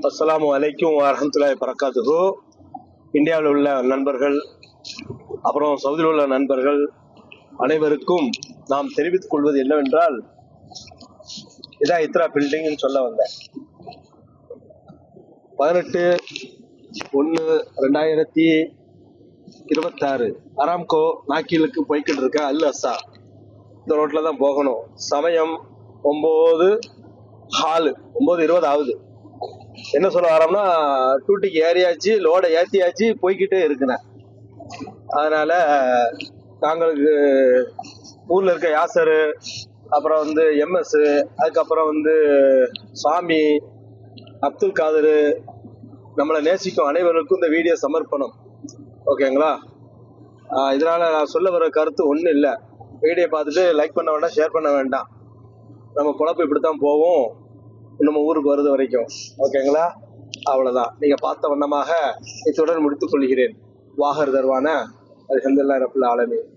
அஸ்ஸலாமு அலைக்கும் வரஹ்மத்துல்லாஹி வபரகாத்துஹு. இந்தியாவில் உள்ள நண்பர்கள், அப்புறம் சவுதியில் உள்ள நண்பர்கள் அனைவருக்கும் நாம் தெரிவித்துக் கொள்வது என்னவென்றால், இதான் இத்ரா பில்டிங்னு சொல்ல வந்தேன். 18/1/2026 அராம்கோ நாக்கிலுக்கு போய்கிட்டு இருக்க அல் அஸ்ஸா இந்த ரோட்ல தான் போகணும். சமயம் 9:20 ஆகுது. என்ன சொல்ல வரோம்னா, டூட்டிக்கு ஏறியாச்சு, லோடை ஏற்றியாச்சு, போய்கிட்டே இருக்குண்ணேன். அதனால நாங்களுக்கு ஊர்ல இருக்க யாசரு, அப்புறம் எம்எஸ், அதுக்கப்புறம் சாமி, அப்துல் காதர், நம்மளை நேசிக்கும் அனைவருக்கும் இந்த வீடியோ சமர்ப்பணம். ஓகேங்களா? இதனால நான் சொல்ல வர கருத்து ஒன்றும் இல்லை. வீடியோ பார்த்துட்டு லைக் பண்ண வேண்டாம், ஷேர் பண்ண வேண்டாம். நம்ம பொழப்பு இப்படித்தான் போவோம் நம்ம ஊருக்கு வருது வரைக்கும். ஓகேங்களா? அவ்வளவுதான். நீங்க பார்த்த வண்ணமாக இத்துடன் முடித்துக் கொள்கிறேன். வாகர் தர்வான அல்ஹம்துலில்லாஹி ரப்பில் ஆலமீன்.